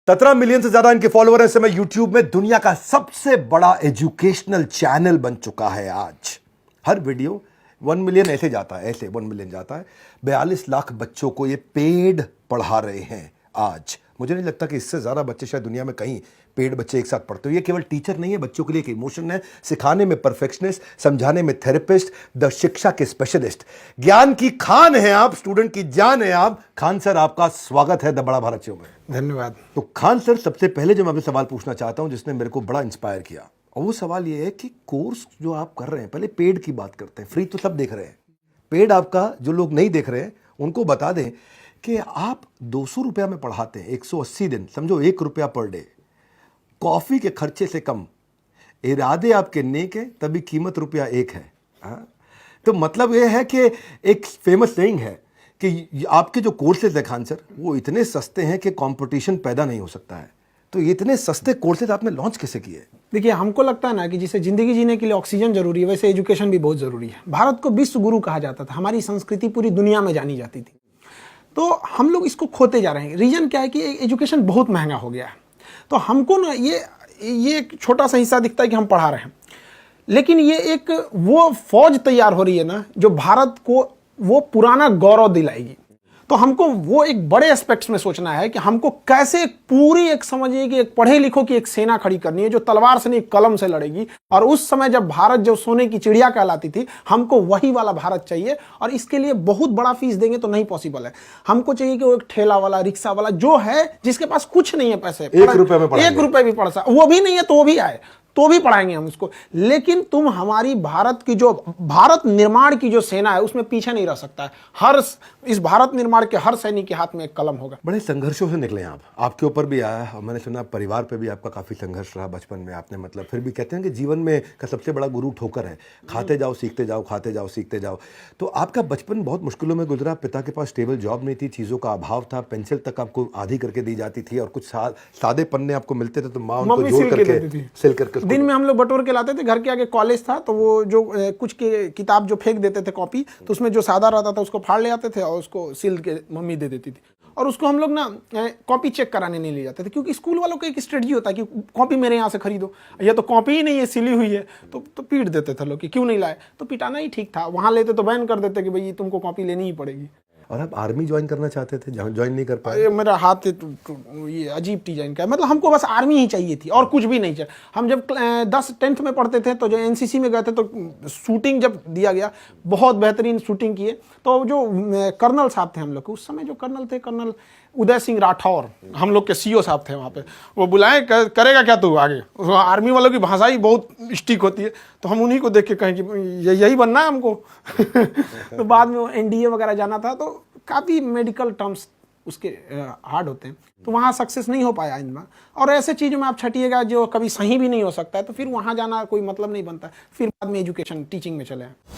17 million से ज्यादा इनके फॉलोअर हैं। समय यूट्यूब में दुनिया का सबसे बड़ा एजुकेशनल चैनल बन चुका है आज। हर वीडियो 1 मिलियन ऐसे जाता है, ऐसे 1 मिलियन जाता है। 42 लाख बच्चों को ये पेड पढ़ा रहे हैं आज। मुझे नहीं लगता कि इससे ज्यादा बच्चे शायद दुनिया में कहीं पेड बच्चे एक साथ पढ़ते हो। ये केवल टीचर नहीं है, बच्चों के लिए एक इमोशन है। सिखाने में परफेक्शनिस्ट, समझाने में थेरेपिस्ट, द शिक्षा के स्पेशलिस्ट, ज्ञान की खान है आप, स्टूडेंट की जान है आप। खान सर, आपका स्वागत है द बड़ा भारत शो में। धन्यवाद। तो खान सर, सबसे पहले जो मैं आपसे सवाल पूछना चाहता हूं जिसने मेरे को बड़ा इंस्पायर किया, और वो सवाल ये है कि कोर्स जो आप कर रहे हैं, पहले पेड की बात करते हैं। फ्री तो सब देख रहे हैं, पेड आपका जो लोग नहीं देख रहे हैं उनको बता दें कि आप 200 रुपया में पढ़ाते हैं, 180 दिन, समझो 1 रुपया पर डे, कॉफी के खर्चे से कम। इरादे आपके नेक है तभी कीमत रुपया 1 है। तो मतलब यह है कि एक फेमस सेइंग है कि आपके जो कोर्सेज है खान सर, वो इतने सस्ते हैं कि कंपटीशन पैदा नहीं हो सकता है। तो ये इतने सस्ते कोर्सेज आपने लॉन्च कैसे किए? देखिए, हमको लगता है ना कि जिसे जिंदगी जीने के लिए ऑक्सीजन जरूरी है, वैसे एजुकेशन भी बहुत जरूरी है। भारत को विश्व गुरु कहा जाता था, हमारी संस्कृति पूरी दुनिया में जानी जाती थी। तो हम लोग इसको खोते जा रहे हैं। रीजन क्या है कि एजुकेशन बहुत महंगा हो गया है। तो हमको ना ये एक छोटा सा हिस्सा दिखता है कि हम पढ़ा रहे हैं, लेकिन ये एक वो फौज तैयार हो रही है ना जो भारत को वो पुराना गौरव दिलाएगी। तो हमको वो एक बड़े एस्पेक्ट्स में सोचना है कि हमको कैसे पूरी एक समझिए कि एक पढ़े लिखों की एक सेना खड़ी करनी है जो तलवार से नहीं कलम से लड़ेगी। और उस समय जब भारत जो सोने की चिड़िया कहलाती थी, हमको वही वाला भारत चाहिए। और इसके लिए बहुत बड़ा फीस देंगे तो नहीं पॉसिबल है। हमको चाहिए कि वो एक ठेला वाला, रिक्शा वाला जो है, जिसके पास कुछ नहीं है पैसे, 1 रुपये में 1 रुपये भी पढ़ सकता, वो भी नहीं है तो वो भी आए, तो भी पढ़ाएंगे हम उसको। लेकिन तुम हमारी भारत की जो भारत निर्माण की जो सेना है उसमें पीछे नहीं रह सकता है। इस भारत निर्माण के हर सैनिक के हाथ में एक कलम होगा। बड़े संघर्षों से निकले आप, आपके ऊपर भी आया, और मैंने सुना परिवार पे भी आपका काफी संघर्ष रहा बचपन में। आपने मतलब फिर भी कहते हैं कि जीवन में का सबसे बड़ा गुरु ठोकर है। खाते जाओ सीखते जाओ, खाते जाओ सीखते जाओ। तो आपका बचपन बहुत मुश्किलों में गुजरा। पिता के पास स्टेबल जॉब नहीं थी, चीजों का अभाव था, पेंसिल तक आपको आधी करके दी जाती थी, और कुछ सादे पन्ने आपको मिलते थे तो माँ उनको जोड़ करके सिल करके दिन में हम लोग बटोर के लाते थे। घर के आगे कॉलेज था, तो वो जो कुछ के किताब जो फेंक देते थे कॉपी, तो उसमें जो सादा रहता था उसको फाड़ ले आते थे और उसको सिल के मम्मी दे देती थी। और उसको हम लोग ना कॉपी चेक कराने नहीं ले जाते थे, क्योंकि स्कूल वालों का एक स्ट्रेटजी होता है कि कॉपी मेरे यहाँ से खरीदो, या तो कॉपी ही नहीं है, सिली हुई है, तो पीट देते थे लोग कि क्यों नहीं लाए। तो पिटाना ही ठीक था। वहाँ लेते तो बैन कर देते कि भाई तुमको कॉपी लेनी ही पड़ेगी। और आप आर्मी ज्वाइन करना चाहते थे, ज्वाइन नहीं कर पाए? मेरा हाथ ये अजीब डिजाइन का है। मतलब हमको बस आर्मी ही चाहिए थी और कुछ भी नहीं चाहिए। हम जब 10th में पढ़ते थे तो जो एनसीसी में गए थे, तो शूटिंग जब दिया गया, बहुत बेहतरीन शूटिंग किए। तो जो कर्नल साहब थे हम लोग के, उस समय जो कर्नल थे, कर्नल उदय सिंह राठौर, हम लोग के सीओ साहब थे वहाँ पे, वो बुलाए, करेगा क्या तू आगे? आर्मी वालों की भाषा ही बहुत स्टिक होती है, तो हम उन्हीं को देख के कहें कि यही बनना है हमको। तो बाद में एनडीए वगैरह जाना था, तो काफ़ी मेडिकल टर्म्स उसके हार्ड होते हैं, तो वहाँ सक्सेस नहीं हो पाया इनमें। और ऐसे चीज़ों में आप छटिएगा जो कभी सही भी नहीं हो सकता है, तो फिर वहाँ जाना कोई मतलब नहीं बनता। फिर बाद में एजुकेशन टीचिंग में चले आए।